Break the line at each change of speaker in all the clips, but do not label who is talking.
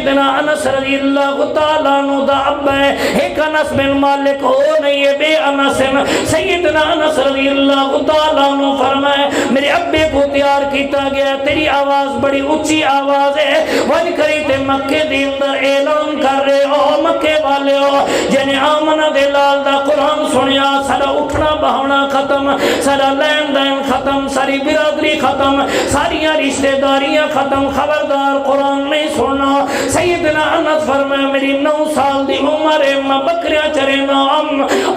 سیدنا انس رضی اللہ تعالیٰ عنہ دا ابا ہے، ایک انس بن مالک ہو نہیں ہے، بے انس ہے۔ سیدنا انس رضی اللہ تعالیٰ عنہ فرمائے میرے ابے کو تیار کیتا گیا، تیری آواز بڑی اونچی آواز ہے، وج کری تے مکے دی اندر اعلان کر رہے ہو مکے والے ہو جنہیں آمنہ دے لال دا قرآن سنیا، سارا اٹھنا بہونا ختم، سارا لین دین ختم، ساری برادری ختم، ساری رشتہ داریاں ختم، خبردار قرآن نہیں سننا۔ سیدنا انس فرمائے میری 9 سال دی عمر ہے، میں بکریاں چرینا،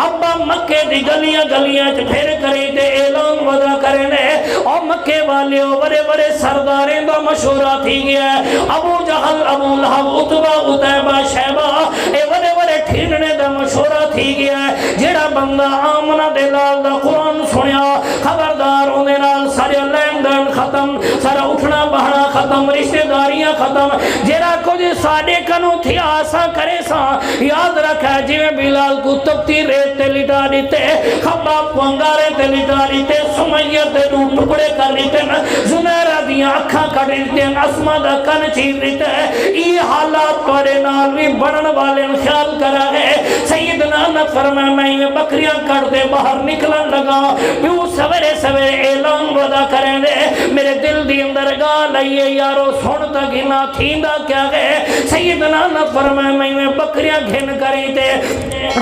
ابا مکے دی گلیاں گلیاں پھر کری تے اعلان ودا کرنے اور مکے والے بڑے بڑے سرداریں دا مشورہ تھی گیا ہے، ابو جہل، ابو لہب، عتبہ، عتیبہ، شیبہ، اے بڑے بڑے ٹھیکنے دا مشورہ تھی گیا ہے، جیڑا بندہ آمنہ دے لال دا قرآن سنیا خبردار انہیں نال سارے لین دین ختم، سارا اٹھنا بہنا ختم، رشتہ داریاں ختم، جیڑا کچھ ساڑے کنو تھی آسا کرے سا یاد رکھا جی میں بلال کو تبتی ریت تے لٹا دیتے، خباب کو انگارے تے لٹا دیتے، سمیہ تے دو ٹکڑے کر دیتے، زنیرہ دیاں اکھاں کر دیتے، اسما دا کن چیر دیتے، یہ حالات پارے نال بھی بڑھن والے خیال کرا ہے۔ سیدنا انس فرمائے میں یہ بکریاں کر دے باہر نکلن لگا، پیو سویرے سویرے اعلان ودا کریں دے، میرے دل دی اندر گا لئیے یارو سن تا گنا تھیندا کیا گئے۔ سیدنا انس فرمائے میں بکریاں گھن کری تے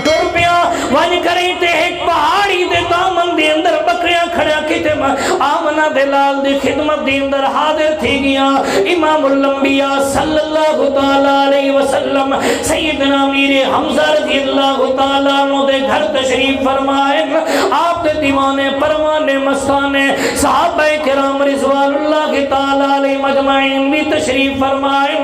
ٹور پیا ون کری تے ایک پہاڑی دے دامن دی اندر بکریاں کھڑیا کیتے آمنہ دے لال دی خدمت دی اندر حاضر تھی گیا امام الانبیاء صلی اللہ تعالیٰ علیہ وسلم سیدنا امیر حمزہ رضی اللہ تعالیٰ عنہ دے گھر تشریف فرمائے، آپ دے دیوانے پروانے مستانے صحابہ کرام رضوان اللہ تعالیٰ علیہ مجمعین بھی تشریف فرمائے۔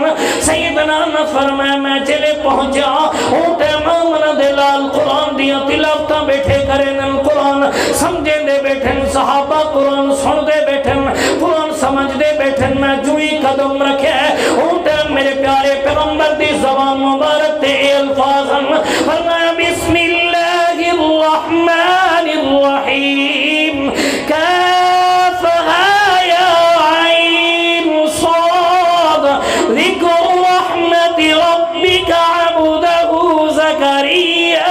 سیدنا انس فرمائے میں چلے پہنچا اونٹے آمنہ دے لال قرآن دیا تلاوتاں بیٹھے کریں، قرآن سمجھے دے بیٹھیں، صحابہ قرآن سن دے بیٹھیں، قرآن سمجھ دے بیٹھیں، میں جوئی قدم رکھے اونٹے میرے پیارے پیغمبر دی زبان مبارک تے الفاظ فرمایا بسم اللہ الرحمن الرحیم کافہا یا عین صاد ذکر رحمت ربک عبدہ زکریا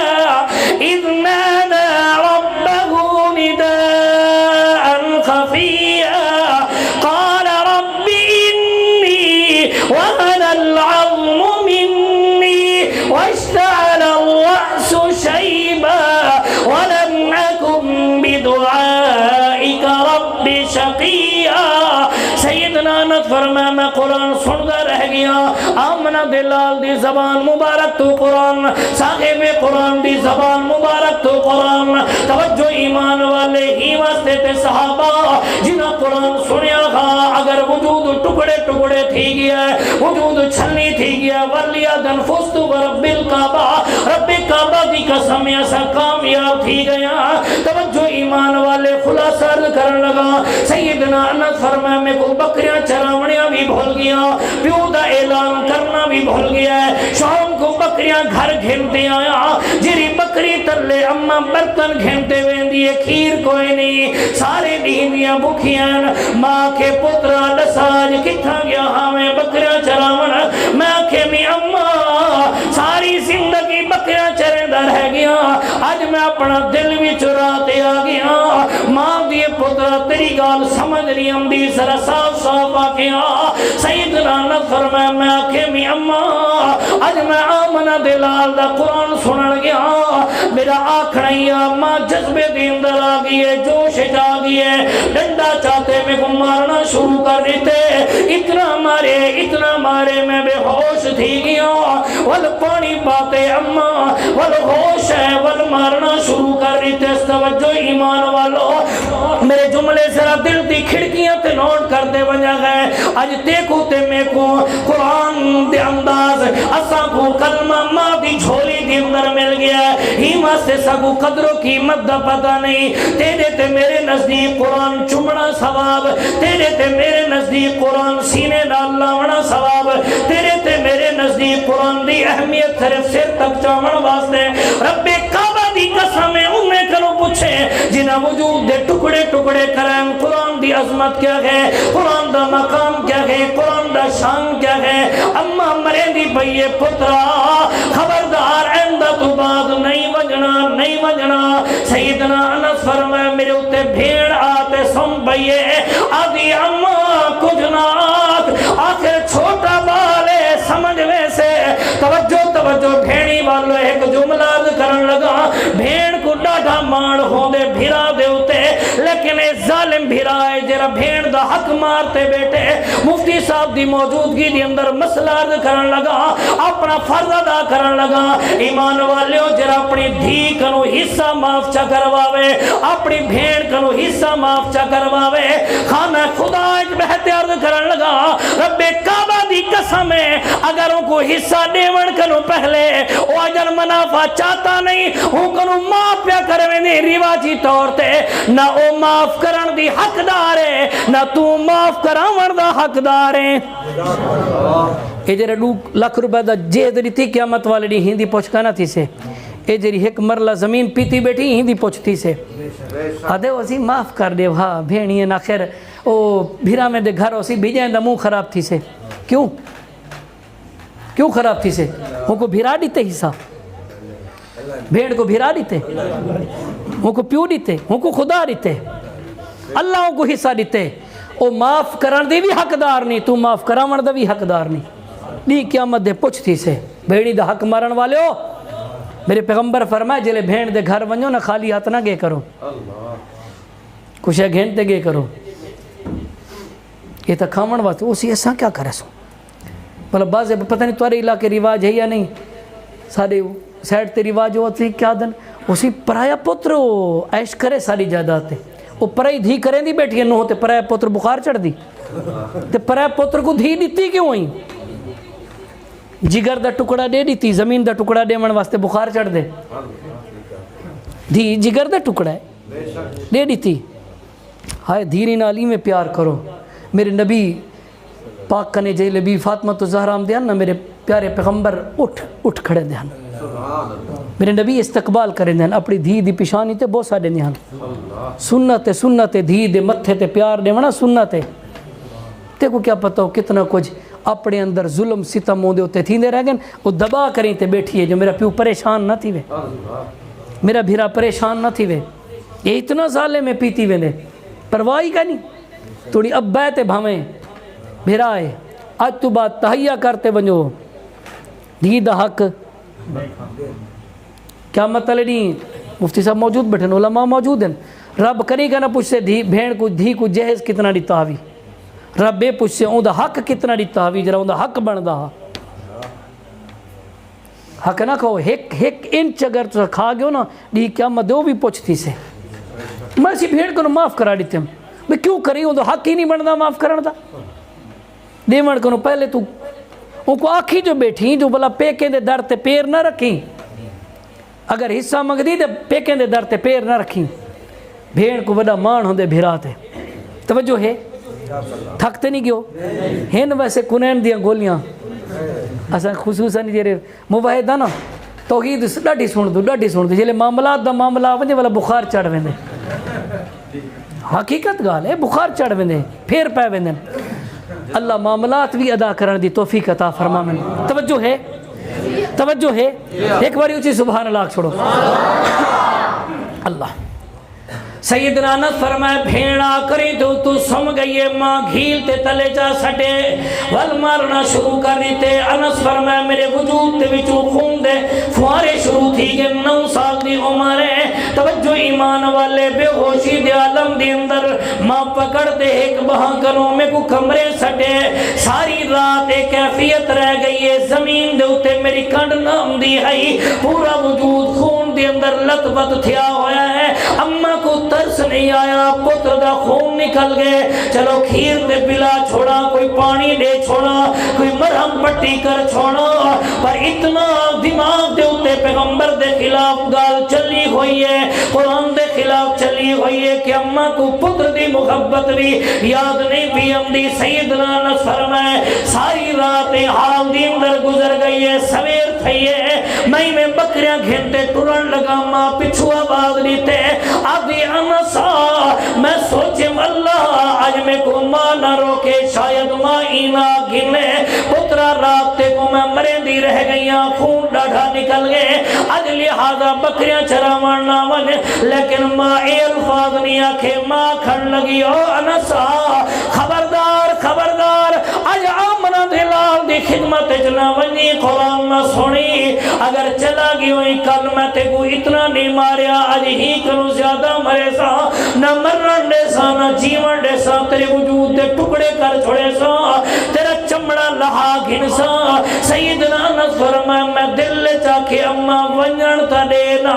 اذ نادى ربه نداء خفيا قال رب إني وهن العظم مني واشتعل الرأس شيبا ولم أكن بدعائك رب شقيا۔ سیدنا انس فرمایا میں قرآن سندا رہ گیا، آمنہ دے لال دی زبان مبارک تو قرآن، صاحب قرآن دی زبان مبارک تو قرآن، توجہ ایمان والے ہی واسطے تے صحابہ جنہاں قرآن سنیا گا اگر وجود ٹکڑے ٹکڑے تھی گیا ہے، وجود چھلنی تھی گیا، ولیادن فستو برب القعبہ، رب کعبہ دی قسم ایسا کامیاب تھی گیا۔ توجہ ایمان والے خلاصہ کرن لگا، سیدنا انس فرمایا میں کو بکریاں چراونیاں بھی بھول گیا، پیو دا اعلان کرنا بھی بھول گیا ہے، شام کو بکریاں گھر گھنتے آیا، جری بکری تلے اماں برتن گھنتے ویندی ہے، کھیر کوئی نہیں، سارے دیندیاں بکھیاں، ماں کے پترہ لساج کتھا گیا ہمیں بکریاں چراون، میں کہ می اماں ساری زندگی بکریاں چرندہ رہ گیا، آج میں اپنا دل بھی چراتے آ گیا، ماں دیے پترہ تیری گال سمجھ رہی ہم دی سر صاف صاف آکیا۔ سیدنا انس فرمایا میں آکھے می اماں آج میں آمنہ دے لال دا قرآن سنن گیا، میرا آکھنائی اماں جذبے دی اندر آگئی ہے، جوش جا گئی ہے، ڈنڈا چاہتے میں کو مارنا شروع کر دیتے، اتنا مارے میں بے ہوش تھی گیا، ول پانی پاتے اماں ول ہوش ہے ول مارنا شروع کر دیتے۔ توجہ ایمان والو میرے جملے ذرا دل دی کھڑکیاں تے نوٹ کر دے ونجا گئے، آج دیکھو تے میں کو قرآن دے انداز اساں کو کلمہ ماں دی جھولی دی اندر مل گیا ہے، ہی واسطے سگو قدر و قیمت دا پتہ نہیں، تیرے تے میرے نزدیک قرآن چمڑا ثواب، تیرے تے میرے نزدیک قرآن سینے نال لاونا ثواب، تیرے تے میرے نزدیک قرآن دی اہمیت صرف سر تک چاون واسطے۔ رب کعبہ دی قسم انہیں کرو پوچھے جن جنہ وجود دے ٹکڑے ٹکڑے کریں قرآن دی عظمت کیا ہے قرآن دا مقام کیا ہے قرآن دا شان کیا ہے اما مرے دی بھئیے پترا خبردار آئندہ تو بعد نہیں وجنا سیدنا انس فرمائے میرے اتے بھیڑ آتے سن بھئیے آدھی اما کچھ نات آخر چھوٹا بالے سمجھ میں سے توجہ بھیڑی والو ایک جملہ کرن لگا بھیڑ کو ڈاڈا مان ہوں دے بھیرا دے ہوتے لیکن اے ظالم بھیرا ہے جرا بھیڑ دا حق مارتے بیٹے مفتی صاحب دی موجودگی دی اندر مسئلہ کرن لگا اپنا فرض ادا کرن لگا ایمان والیو جرا اپنی دھی کنو حصہ معاف چا کرواوے اپنی بھیڑ کنو حصہ معاف چا کرواوے خانہ خدا ایک بہتے عرض کرن لگا رب کعبہ دی قسم ہے اگر ان کو حصہ دیون کنو پہلے وہ اجر منافع چاہتا نہیں ان کنو معاف پیا کرنے نہیں رواجی طور تے نہ او معاف کرن دی حقدار ہے نہ تو معاف کرن دا حقدار ہے اے جرے 2 لاکھ روپے دا جید دیتی قیامت والے دی ہندی پوچھکانا تھی سے اے جری ایک مرلہ زمین پیتی بیٹھی ہندی پوچھتی سے آدھے وزی معاف کر دے ہاں بھینی ہے نا خیر او بھیرا میں دے گھر اسی بھیجیں دا منہ خراب تھی سے کیوں خراب تھی سے ہوں کو بھیرا دیتے حصہ بھیڑ کو بھیرا دیتے ہوں کو پیو دیتے ہوں کو خدا دیتے اللہ کو حصہ دیتے او معاف کرن دی بھی حقدار نہیں تو معاف کراون دا بھی حقدار نہیں دی قیامت دے پوچھ تھی سے بھیڑی دا حق مارن والے ہو میرے پیغمبر فرمائے جلے بھیڑ دے گھر ونجو نہ خالی ہاتھ نہ گے کرو کچھ ہے گھنٹے گے کرو یہ تا کھامن واسطے اسی ایسا کیا کرے سو مطلب بعض پتہ نہیں تمہارے علاقے رواج ہے یا نہیں سارے سائڈ تے رواج ہوتی کیا دن اسی پرایا پتر عیش کرے ساری جائیداد تے وہ پرائی دھی کریں دی بیٹھی نو ہوتے پرایا پتر بخار چڑھ دی تے پرایا پتر کو دھی دیتی کیوں ہوئی جگر دا ٹکڑا دے دیتی زمین دا ٹکڑا دے من واسطے بخار چڑھ دے دھی جگر دا ٹکڑا ہے دے دیتی ہائے دھیری نالی میں پیار کرو میرے نبی پاک کنے جیلے بی فاطمہ تو زہرام دیان نا میرے پیارے پیغمبر اٹھ کھڑے دیان میرے نبی استقبال کریں دیان اپنی دھی دی پیشانی تے بہت ساڑے دیان سنت دھی دے متھے تے پیار دے ونا سنت تے کو کیا پتہ ہو کتنا کچھ اپنے اندر ظلم ستم ہوندے ہوتے تھی دے رہ گئے وہ دبا کریں تے بیٹھی ہے جو میرا پیو پریشان نہ تھی وے میرا بھیرا پریشان نہ تھی وے یہ اتنا سالے میں پیتی وے دے پرواہی کا نہیں تھوڑی اب بیتے بھامیں بھیرا ہے آج تو بات تحیہ کرتے بنجو دھی دا حق کیا مطلب نہیں مفتی صاحب موجود بیٹھے علماء موجود ہیں رب کری گا نہ پوچھ سے بھیڑ کو دھی کو جہز کتنا دیتا ہوئی رب بے پوچھ سے اون دا حق کتنا دیتا ہوئی جرا اون دا حق بن دا حق نہ کہو ایک انچ اگر تو کھا گئے نا دی قیامت دو بھی پوچھتی سے میں اسی بھیڑ کو معاف کرا دیتے ہوں میں کیوں کری اون دا حق ہی نہیں بن دا معاف کرن دا دیمڑ کو پہلے تو ان کو آکھی جو بیٹھی جو بلا پیکیں دے در تے پیر نہ رکھیں اگر حصہ منگ دی دے پیکیں دے در تے پیر نہ رکھیں بھیڑ کو بڑا مان ہوندے بھیراتے توجہ ہے تھکتے نہیں گیو ہن ویسے کنین دیا گولیاں اساں خصوصاً جیرے مواحدہ نا توحید ڈاڈی سن دو جیلے معاملات دا معاملہ ونجے والا بخار چڑھ ویندے حقیقت گال ہے بخار چڑھ ویندے پھر پے ویندے اللہ معاملات بھی ادا کرنے دی توفیق عطا فرما میں توجہ ہے ایک باری اچھی سبحان اللہ چھوڑو اللہ سیدنا انس فرمائے بھیڑا کری تو سم گئی ماں گھیل تے تلے جا سٹے ول مارنا شروع کر دیتے انس فرمائے میرے وجود تے وچوں خون دے فوارے شروع تھی گئے 9 سال دی عمر ہے توجہ ایمان والے بے ہوشی دے عالم دی اندر ماں پکڑ دے ایک بہاں کنوں میں کو کمرے سٹے ساری رات ایک کیفیت رہ گئی ہے زمین دے اتے میری کنڈ نام دی ہے پورا وجود خون دے اندر لت بت تھیا ہویا ہے اما کو ترس نہیں آیا پتر دا خون نکل گئے چلو کھیر دے بلا چھوڑا کوئی پانی دے چھوڑا کوئی مرہم پٹی کر چھوڑا پر اتنا دماغ دے اتے پیغمبر دے خلاف گال چلی ہوئی ہے قرآن دے خلاف چلی ہوئی ہے کہ اماں کو پتر دی محبت بھی یاد نہیں بھی امدی سیدنا انس فرمائے ساری رات حال دی اندر گزر گئی ہے سویر تھی ہے میں بکریاں گھنٹے ٹرن لگا ماں پچھو آواز دیتے آدھی انس میں سوچے اللہ آج میں کو ماں نہ روکے شاید ماں اینا گنے پترا رات تے کو میں مرے دی رہ گئیاں خون ڈاڑھا نکل گئے اج لہذا بکریاں چراوان نہ ون لیکن ماں اے الفاظ نہیں آکھے ماں کھڑ لگی او انسا خبردار خبردار اج آمنہ دلال دی خدمت جنا ونی قرآن نہ سنی اگر چلا گئی ہوئی کل میں تے کو اتنا نہیں ماریا اج ہی کنو زیادہ مرے سا نہ مرن دے سا نہ جیون دے سا تیرے وجود دے ٹکڑے کر چھوڑے سا تیرا چمڑا لہا گھن سا سیدنا انس فرمائے میں دل لے چاکے اما ونجن تا دینا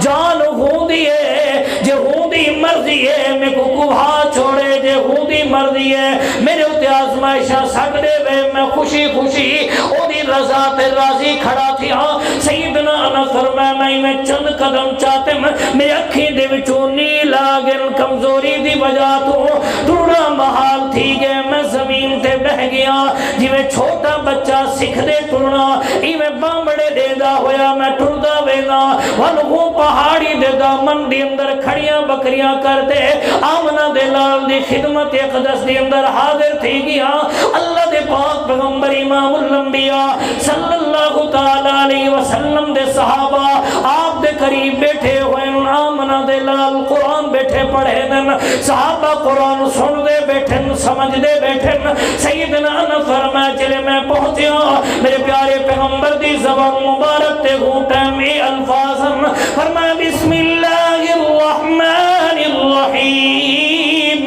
جان ہوں دیئے جے ہوں دی مرضی ہے میں کو کوہا چھوڑے جے ہوں دی مرضی ہے میرے ہوتے آزمائشہ سکڑے وے میں خوشی خوشی او دی رضا تے راضی کھڑا تھی سیدنا انس فرمائے میں چند قدم چاہتے میرے اکھی دے وچوں نیلا گن کمزوری دی وجہ تو ٹوڑا محال تھی گئے میں زمین تے بہ گیا جی میں چھوٹا بچہ سکھ دے ٹوڑنا ای میں بامبڑے دے دا ہویا میں ٹوڑدا وینا ونہوں پہاڑی دے دا من دی اندر کھڑیاں بکریاں کر دے آمنہ دے لال دی خدمت اقدس دی اندر حاضر تھی گیا اللہ دے پاک پیغمبر امام الانبیاء صلی اللہ تعالی علیہ وسلم دے صحابہ آپ دے قریب بیٹھے ہوئے آمنہ دے لال قرآن بیٹھے پڑھے دن صحابہ قرآن سن دے بیٹھے سمجھ دے بیٹھے سیدنا انس فرمائے چلے میں پہنچیا میرے پیارے پیغمبر دی زبان مبارک تے گھونٹے میں الفاظ فرمائے بسم اللہ الرحمن الرحیم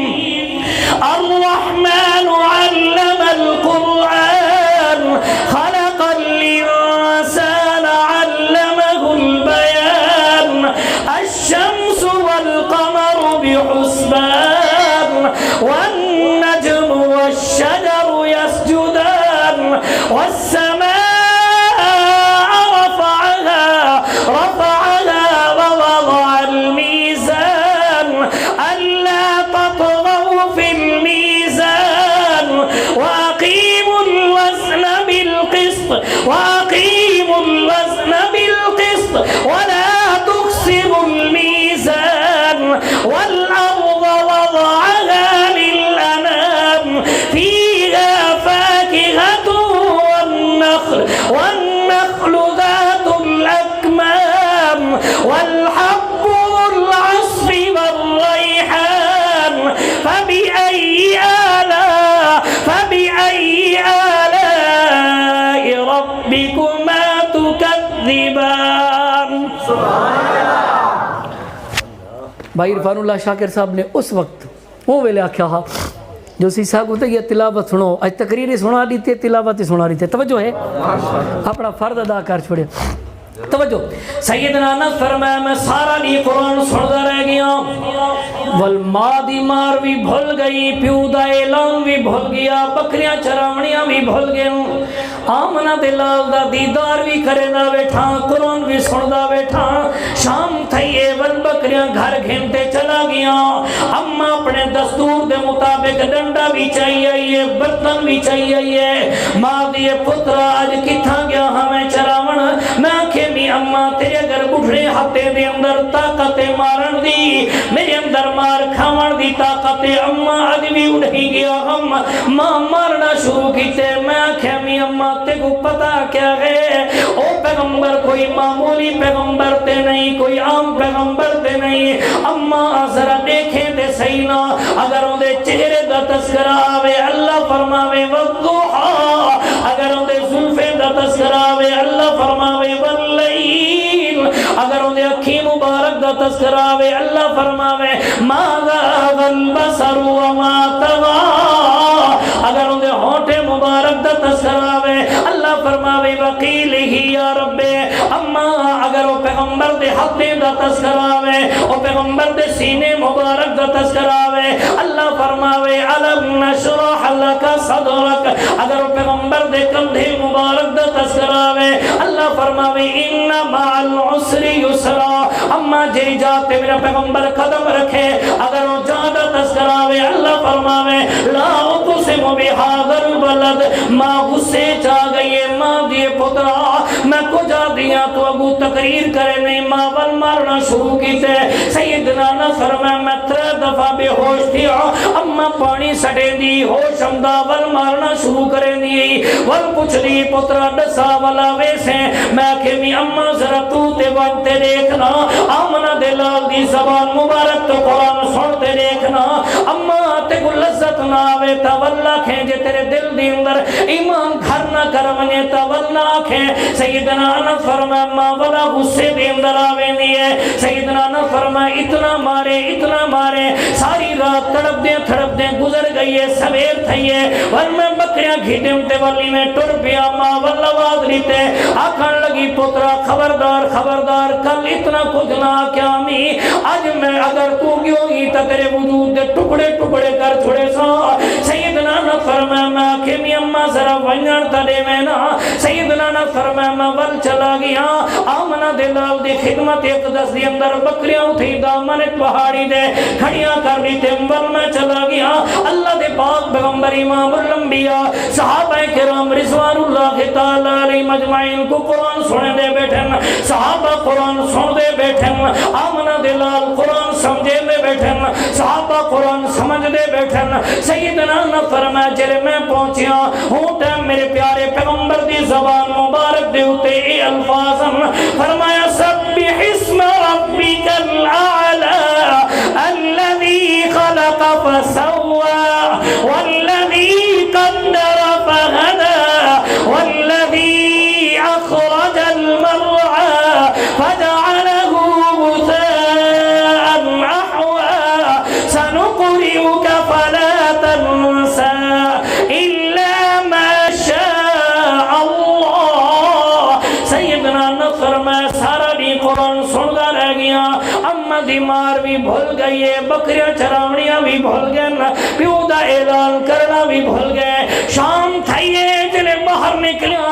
الرحمن علم القرآن خلق الانسان علمه البيان الشمس والقمر بحسبان والنجم والشجر يسجدان والسماء رفعها ووضع الميزان ألا تطغوا في الميزان وأقيموا الوزن بالقسط ولا تخسروا الميزان والأرض وضعها للأنام فيها فاكهة والنخل ذات الأكمام والحب ذو العصف والريحان فبأي آلاء ربكما تكذبان
بھائی عرفان اللہ شاکر صاحب نے اس وقت وہ ویلے آکھا ہا جو سیسا کو یہ تلاوت سنو آج تقریری سنا دیتے تلاوت سنا دیتے توجہ ہے اپنا فرد ادا کر چھوڑے توجہ
سیدنا انس فرمایا میں سارا لی قرآن سندا رہ گیا والماں دی مار بھی بھول گئی پیو دا اعلان بھی بھول گیا بکریاں چراونیاں بھی بھول گئے آمنہ دلال دا دیدار بھی کرے دا بیٹھا قرآن بھی سندا بیٹھا شام تھئیے ول بکریاں گھر گھنٹے چلا گیا اما اپنے دستور دے مطابق ڈنڈا بھی چاہیے برتن بھی چاہیے ماں دیے پترا آج کتھا گیا ہمیں چراون میں آنکھیں بھی اما تیرے اگر بڑھڑے ہفتے دے اندر طاقت مارن دی میرے اندر مار کھاون دی طاقت اما آج بھی اڑھی گیا ہم ماں مارنا شروع کیتے میں آنکھیں بھی اما تے کو پتا کیا ہے او پیغمبر کوئی معمولی پیغمبر تے نہیں کوئی عام پیغمبر تے نہیں اما ذرا دیکھیں دے سینا اگر ان دے چہرے دا تذکرہ آوے اللہ فرماوے والضحا اگر ان دے زلفیں دا تذکرہ آوے اللہ فرماوے واللیل اگر ان دے اکھی مبارک دا تذکرہ آوے اللہ فرماوے ما ذاغ البصر وما طغى اگر ان دے ہونٹے مبارک دا تذکرہ آوے اللہ فرماوے وقیلہی یا رب اما اگر وہ پیغمبر دے ہفتے دا تذکرہ آوے وہ پیغمبر دے سینے مبارک دا تذکرہ آوے اللہ فرماوے علم نشرح لکا صدرک اگر وہ پیغمبر دے کندھے مبارک دا تذکرہ آوے اللہ فرماوے ان مع العسر یسرا اما جی جاتے میرا پیغمبر قدم رکھے اگر وہ جادہ تذکرہ آوے اللہ فرماوے لا اقسم بهذا البلد ماں غصے چاہ گئی ماں دیے پترا میں کو جا دیا تو اگو تقریر کرے نہیں ماں ول مارنا شروع کیتے سیدنا انس فرمایا میں 3 دفعہ بے ہوش تھی اما پانی سٹے دی ہوش امدا ول مارنا شروع کرے دی ول پوچھ دی پترا دسا والا ویسے میں کہ می اما ذرا تو تے وانتے دیکھنا آمنہ دے لال دی زبان مبارک تو قرآن سنتے دیکھنا اما تے کو لذت نہ آوے تا واللہ کھینجے تیرے دل دی اندر ایمان گھر نہ کر ونجے تا واللہ کھیں سیدنا انس فرمایا ماں والا غصے دی اندر آوے دیئے سیدنا انس فرمایا اتنا مارے ساری رات تڑپ دیں گزر گئیے سویر تھئیے ور میں بکریاں گھیٹیں تے والی میں ٹر پیا ماں والا واز لیتے آکھن لگی پترا خبردار کل اتنا کچھ نہ کیا می آج میں اگر تو کیوں گی تا تیرے وجود دے ٹکڑے کر چھوڑے سا سیدنا نہ فرمایا میں کہ می اماں ذرا ونجن تا دے میں نا سیدنا نہ فرمایا میں ول چلا گیا آمنہ دے لال دی خدمت اقدس دی اندر بکریاں اٹھی دامن پہاڑی دے کھڑیاں کر لی تے ول میں چلا گیا اللہ دے پاک پیغمبر امام الانبیاء صحابہ کرام رضوان اللہ تعالی علیہ مجمعین کو قرآن سنے دے بیٹھن صحابہ قرآن سن دے بیٹھن آمنہ دے لال قرآن سمجھے دے بیٹھن صحابہ قرآن سمجھ دے بیٹھن سیدنا نہ فرمایا جلے میں پہنچیا ہوں ٹائم میرے پیارے پیغمبر دی زبان مبارک دے ہوتے اے الفاظم فرمایا سبح اسم ربک الاعلی الذی خلق فسوى والذی قدر فهدى والذی اخرج المرعى فجعله غثاء احوى سنقرئك فلا تنسى الا ما شاء الله سیدنا نصر میں سارا بھی قرآن سنتا رہ گیا اما دیمار بھی بھول گئی ہے بکریاں چراونیاں بھی بھول گئے پیو دا اعلان کرنا بھی بھول گئے شام تھائیے جلے باہر نکلیا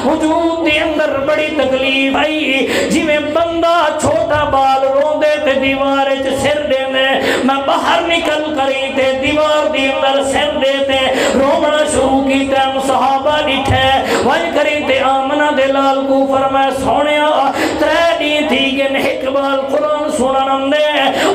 وجود دی اندر بڑی تکلیف آئی جی میں بندہ چھوٹا بال رو دے تے دیوار سر دے دے میں باہر نکل کری تے دیوار دی اندر سر دے تے رومنا شروع کی تے صحابہ نٹھے وج کری تے آمنہ دے لال کو فرمائے سونیا ترے دی تھی گن ایک بال قرآن سنن دے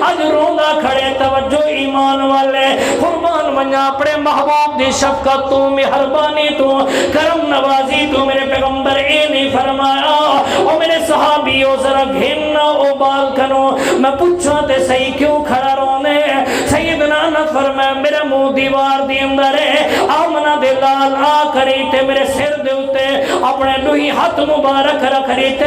اج روندا کھڑے توجہ ایمان والے قربان منیا اپنے محبوب دی شفقت تو مہربانی تو کرم نوازی تو میرے پیغمبر اے نہیں فرمایا او میرے صحابیوں ذرا گھننا او بال کنو میں پوچھا تے صحیح کیوں کھڑا رونے سیدنا نہ فرمایا میرا منہ دیوار دی اندر ہے آمنہ دے لال آ کری تے میرے سر دے اتے اپنے دوہی ہاتھ مبارک رکھ رہی تے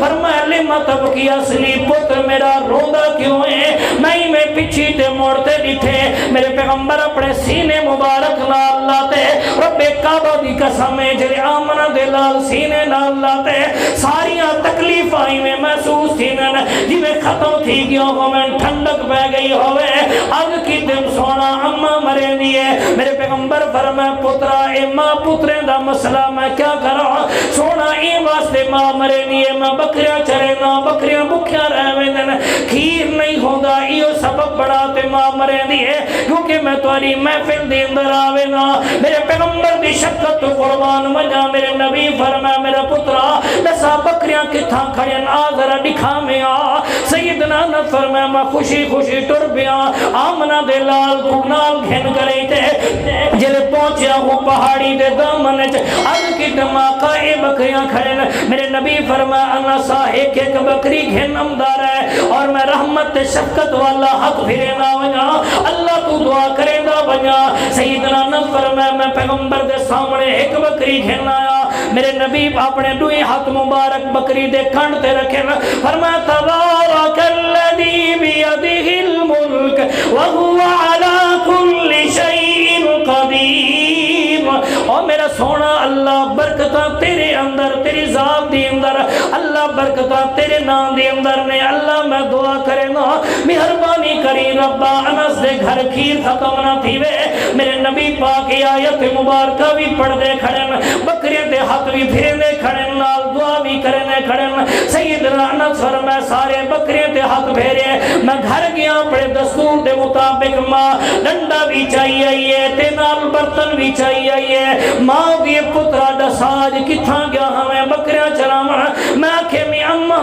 فرمایا لما تبکی اصلی پتر میرا روندا کیوں ہے میں پیچھے تے موڑتے ڈٹھے میرے پیغمبر اپنے سینے مبارک نال لاتے رب کعبہ دی قسم ہے جڑے آمنہ دے لال سینے نال لاتے ساریاں تکلیف آئی میں محسوس تھی میں جی میں ختم تھی گیا ہو میں ٹھنڈک بہ گئی ہوئے اگ کی دم سونا اما مرے دیئے میرے پیغمبر فرمائے پترا اے ماں پترے دا مسئلہ میں کیا کرا سونا اے واسطے ماں مرے دیئے میں بکریاں چرے نا بکریاں بکھیاں رہوے دن کھیر نہیں ہوگا ایو سبب بڑا تے ماں مرے دیئے کیونکہ میں تواری محفل دی اندر آوے نا میرے پیغمبر دی شکت تو قربان مجا میرے نبی فرمائے میرا پترا دسا بکریاں کتھاں کھڑیاں آذرہ دکھا میں آ سیدنا نہ فرمائے میں خوشی ٹر بیا آمنہ دے لال کو نال گھن کرے تے جلے پہنچیا ہوں پہاڑی دے دامن ارد کی دماغہ اے بکریاں کھڑے میرے نبی فرمائے اللہ سا ایک بکری گھن امدار ہے اور میں رحمت شفقت والا حق پھرے نہ وجا اللہ تو دعا کرے نہ وجا سیدنا نہ فرمائے میں پیغمبر دے سامنے ایک بکری گھن آیا میرے نبی اپنے دوئی ہاتھ مبارک بکری دے کھنڈ تے رکھے فرمایا تبارک الذی بیدہ الملک وہو علی کل شیء قدیر اور میرا سونا اللہ برکتہ تیرے اندر تیری ذات دی اندر اللہ برکتہ تیرے نام دی اندر نے اللہ میں دعا کرے نا مہربانی کری ربا انس دے گھر کھیر ختم نہ تھی وے میرے نبی پاک آیت مبارکہ بھی پڑھ دے کھڑن بکریاں دے ہاتھ بھی پھرے دے کھڑن نال دعا بھی کرنے کھڑن سیدنا انس فرمائے سارے بکریاں دے ہاتھ پھیرے میں گھر گیا اپنے دستور دے مطابق ماں ڈنڈا بھی چاہیے آئیے تے نال برتن بھی چاہیے آئیے ماں دیے پترا دساج کتھاں گیا ہمیں بکریاں چراون میں آکھے میں اماں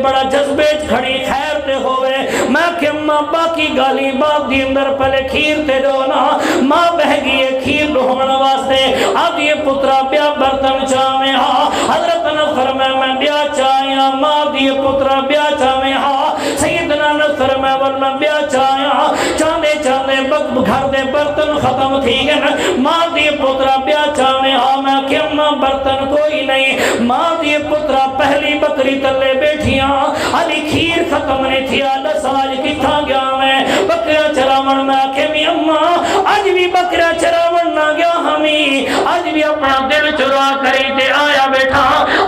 بڑا جذبے کھڑی خیر تے ہوئے میں کہ ماں باقی گالی باپ دی اندر پہلے کھیر تے دو نا ماں بہ گئی کھیر ڈھون واسطے اب یہ پترا بیا برتن چاہویں ہاں حضرت نے فرمایا میں بیا چاہیا ماں دی پترا بیا چاہویں ہاں سیدنا نے فرمایا ول میں بیا چاہیا چاندے چاندے گھر دے برتن ختم تھی گئے ماں دی پترا بیا چاہویں ہاں میں کہ ماں برتن کوئی نہیں ماں دی پترا پہلی بکری تلے بیٹھیاں علی کھیر ختم نہیں تھی آدھا ساج کتھا گیا میں بکرہ چراون میں کہ می اماں آج بھی بکرہ چراون نہ گیا ہمیں آج بھی اپنا دل چرا کری تے آیا بیٹھا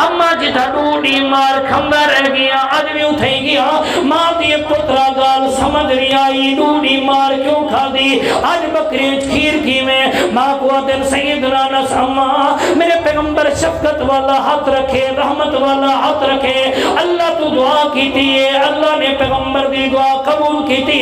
اماں جتا ڈوڑی مار کھمبا رہ گیا آج بھی اٹھیں گیا ماں دی پترا گال سمجھ نہیں آئی ڈوڑی مار کیوں کھا دی آج بکری کھیر کی میں ماں کو دل سیدنا نس اماں میرے پیغمبر شفقت والا ہاتھ رکھے رحمت والا ہاتھ رکھے اللہ تو دعا کی تھی اللہ نے پیغمبر دی دعا قبول کی تھی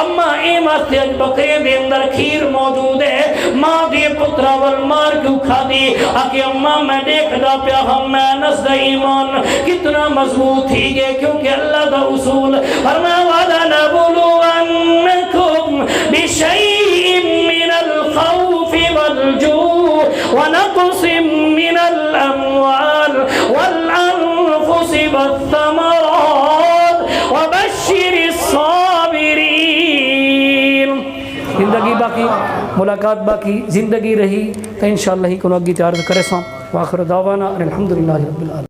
اماں اے ماستے اج بکرے دے اندر کھیر موجود ہے ماں دی پترا والمار کیوں کھا دی آکے اماں میں دیکھ دا پیا ہم میں نس دا ایمان کتنا مضبوط تھی گئے کیونکہ اللہ دا اصول فرمایا وَعَلَى نَبُلُوَنَّكُمْ بِشَيْءٍ مِّنَ الْخَوْفِ وَالْجُوعِ وَنَقْصٍ مِّنَ الْأَمْوَالِ وَالْأَنفُسِ وَالثَّمَرَاتِ وَبَشِّرِ الصَّابِرِينَ
زندگی باقی ملاقات باقی زندگی رہی تو انشاءاللہ ہی کنو اگی تیار کرے ساں وآخر دعوانا الحمدللہ رب العالمین.